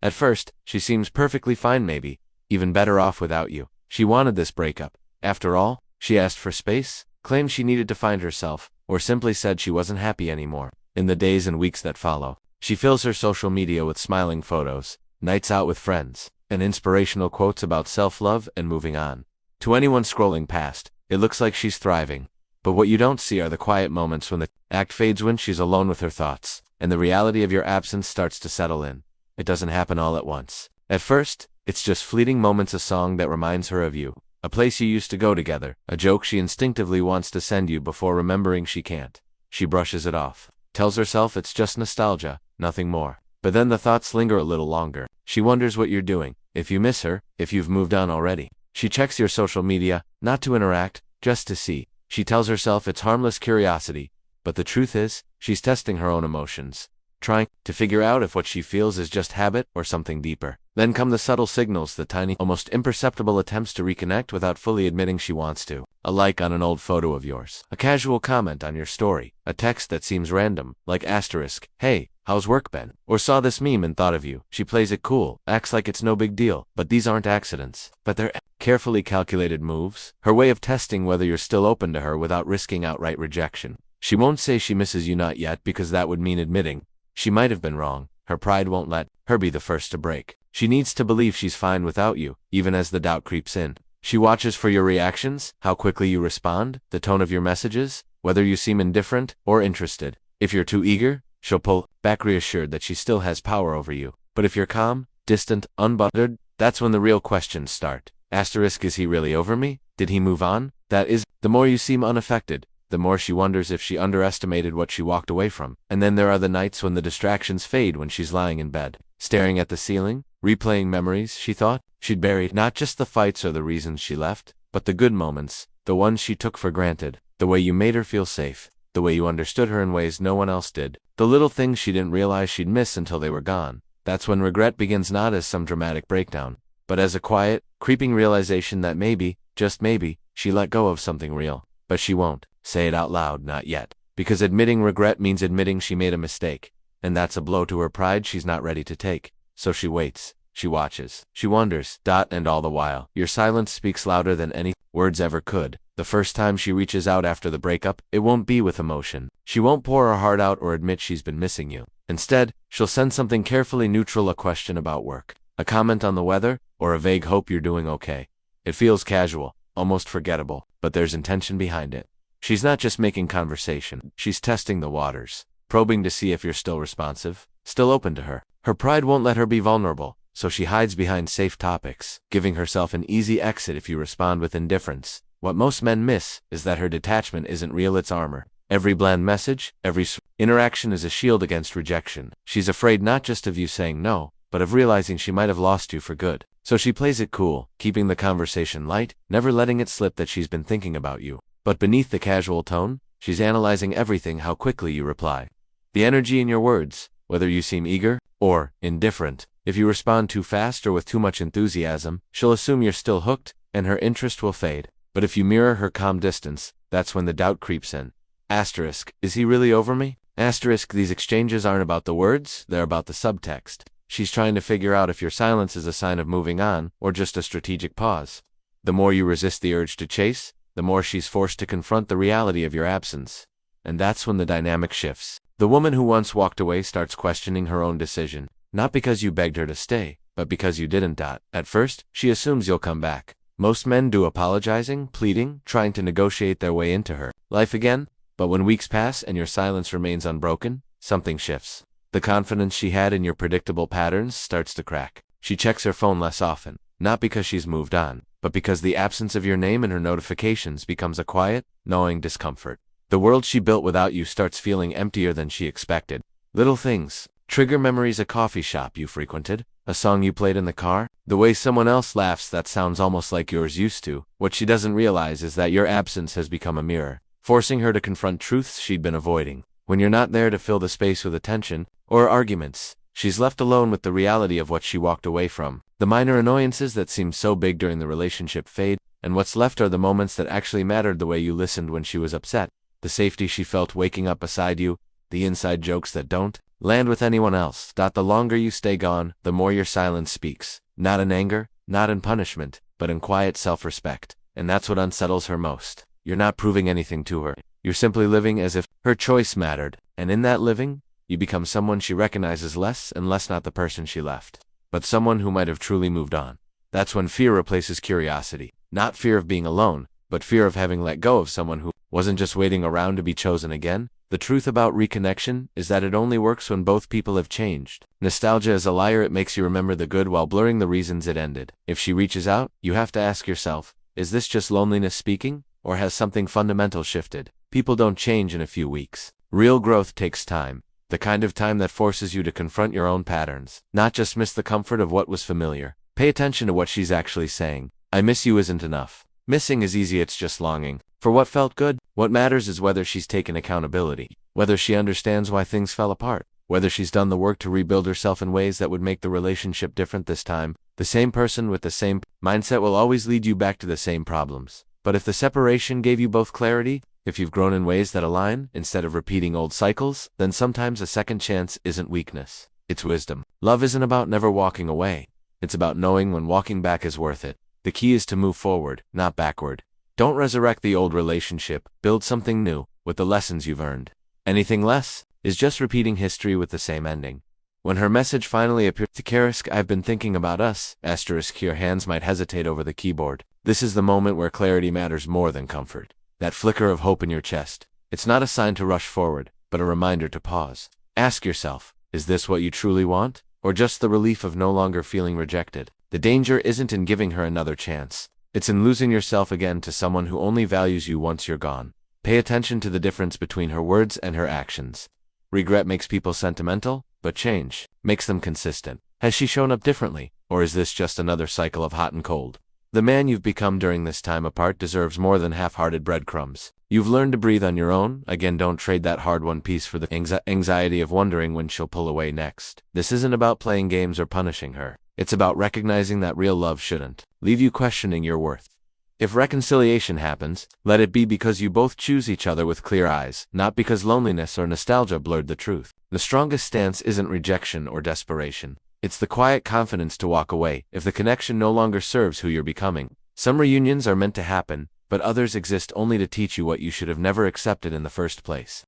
At first, she seems perfectly fine, maybe even better off without you. She wanted this breakup. After all, she asked for space, claimed she needed to find herself, or simply said she wasn't happy anymore. In the days and weeks that follow, she fills her social media with smiling photos, nights out with friends, and inspirational quotes about self-love and moving on. To anyone scrolling past, it looks like she's thriving. But what you don't see are the quiet moments when the act fades, when she's alone with her thoughts, and the reality of your absence starts to settle in. It doesn't happen all at once. At first, it's just fleeting moments, a song that reminds her of you, a place you used to go together, a joke she instinctively wants to send you before remembering she can't. She brushes it off, tells herself it's just nostalgia, nothing more. But then the thoughts linger a little longer. She wonders what you're doing, if you miss her, if you've moved on already. She checks your social media, not to interact, just to see. She tells herself it's harmless curiosity, but the truth is, she's testing her own emotions, trying to figure out if what she feels is just habit or something deeper. Then come the subtle signals, the tiny, almost imperceptible attempts to reconnect without fully admitting she wants to. A like on an old photo of yours, a casual comment on your story, a text that seems random, like asterisk, "Hey, how's work been?" Or "Saw this meme and thought of you." She plays it cool, acts like it's no big deal, but these aren't accidents. But they're carefully calculated moves, her way of testing whether you're still open to her without risking outright rejection. She won't say she misses you, not yet, because that would mean admitting she might have been wrong. Her pride won't let her be the first to break. She needs to believe she's fine without you, even as the doubt creeps in. She watches for your reactions, how quickly you respond, the tone of your messages, whether you seem indifferent or interested. If you're too eager, she'll pull back, reassured that she still has power over you. But if you're calm, distant, unbothered, that's when the real questions start. Asterisk, is he really over me? Did he move on? That is, the more you seem unaffected, the more she wonders if she underestimated what she walked away from. And then there are the nights when the distractions fade, when she's lying in bed, staring at the ceiling, replaying memories she thought she'd buried. Not just the fights or the reasons she left, but the good moments, the ones she took for granted, the way you made her feel safe, the way you understood her in ways no one else did, the little things she didn't realize she'd miss until they were gone. That's when regret begins, not as some dramatic breakdown, but as a quiet, creeping realization that maybe, just maybe, she let go of something real. But she won't say it out loud, not yet, because admitting regret means admitting she made a mistake, and that's a blow to her pride she's not ready to take. So she waits, she watches, she wonders, and all the while, your silence speaks louder than any words ever could. The first time she reaches out after the breakup, it won't be with emotion. She won't pour her heart out or admit she's been missing you. Instead, she'll send something carefully neutral, a question about work, a comment on the weather, or a vague hope you're doing okay. It feels casual, almost forgettable, but there's intention behind it. She's not just making conversation, she's testing the waters, probing to see if you're still responsive, still open to her. Her pride won't let her be vulnerable, so she hides behind safe topics, giving herself an easy exit if you respond with indifference. What most men miss is that her detachment isn't real, it's armor. Every bland message, every interaction is a shield against rejection. She's afraid not just of you saying no, but of realizing she might have lost you for good. So she plays it cool, keeping the conversation light, never letting it slip that she's been thinking about you. But beneath the casual tone, she's analyzing everything, how quickly you reply, the energy in your words, whether you seem eager or indifferent. If you respond too fast or with too much enthusiasm, she'll assume you're still hooked, and her interest will fade. But if you mirror her calm distance, that's when the doubt creeps in. Asterisk, is he really over me? Asterisk, these exchanges aren't about the words, they're about the subtext. She's trying to figure out if your silence is a sign of moving on, or just a strategic pause. The more you resist the urge to chase, the more she's forced to confront the reality of your absence. And that's when the dynamic shifts. The woman who once walked away starts questioning her own decision, not because you begged her to stay, but because you didn't. At first, she assumes you'll come back. Most men do, apologizing, pleading, trying to negotiate their way into her life again. But when weeks pass and your silence remains unbroken, something shifts. The confidence she had in your predictable patterns starts to crack. She checks her phone less often, not because she's moved on, but because the absence of your name in her notifications becomes a quiet, gnawing discomfort. The world she built without you starts feeling emptier than she expected. Little things trigger memories: a coffee shop you frequented, a song you played in the car, the way someone else laughs that sounds almost like yours used to. What she doesn't realize is that your absence has become a mirror, forcing her to confront truths she'd been avoiding. When you're not there to fill the space with attention or arguments, she's left alone with the reality of what she walked away from. The minor annoyances that seemed so big during the relationship fade, and what's left are the moments that actually mattered: the way you listened when she was upset, the safety she felt waking up beside you, the inside jokes that don't land with anyone else. The longer you stay gone, the more your silence speaks. Not in anger, not in punishment, but in quiet self-respect. And that's what unsettles her most. You're not proving anything to her. You're simply living as if her choice mattered. And in that living, you become someone she recognizes less and less, not the person she left, but someone who might have truly moved on. That's when fear replaces curiosity. Not fear of being alone, but fear of having let go of someone who wasn't just waiting around to be chosen again. The truth about reconnection is that it only works when both people have changed. Nostalgia is a liar. It makes you remember the good while blurring the reasons it ended. If she reaches out, you have to ask yourself, is this just loneliness speaking, or has something fundamental shifted? People don't change in a few weeks. Real growth takes time. The kind of time that forces you to confront your own patterns, not just miss the comfort of what was familiar. Pay attention to what she's actually saying. I miss you isn't enough. Missing is easy, it's just longing for what felt good. What matters is whether she's taken accountability, whether she understands why things fell apart, whether she's done the work to rebuild herself in ways that would make the relationship different this time. The same person with the same mindset will always lead you back to the same problems. But if the separation gave you both clarity, if you've grown in ways that align, instead of repeating old cycles, then sometimes a second chance isn't weakness, it's wisdom. Love isn't about never walking away. It's about knowing when walking back is worth it. The key is to move forward, not backward. Don't resurrect the old relationship. Build something new, with the lessons you've earned. Anything less is just repeating history with the same ending. When her message finally appeared to Karisk, I've been thinking about us, *. Your hands might hesitate over the keyboard. This is the moment where clarity matters more than comfort. That flicker of hope in your chest. It's not a sign to rush forward, but a reminder to pause. Ask yourself, is this what you truly want? Or just the relief of no longer feeling rejected? The danger isn't in giving her another chance. It's in losing yourself again to someone who only values you once you're gone. Pay attention to the difference between her words and her actions. Regret makes people sentimental, but change makes them consistent. Has she shown up differently, or is this just another cycle of hot and cold? The man you've become during this time apart deserves more than half-hearted breadcrumbs. You've learned to breathe on your own. Again, don't trade that hard-won piece for the anxiety of wondering when she'll pull away next. This isn't about playing games or punishing her. It's about recognizing that real love shouldn't leave you questioning your worth. If reconciliation happens, let it be because you both choose each other with clear eyes, not because loneliness or nostalgia blurred the truth. The strongest stance isn't rejection or desperation. It's the quiet confidence to walk away if the connection no longer serves who you're becoming. Some reunions are meant to happen, but others exist only to teach you what you should have never accepted in the first place.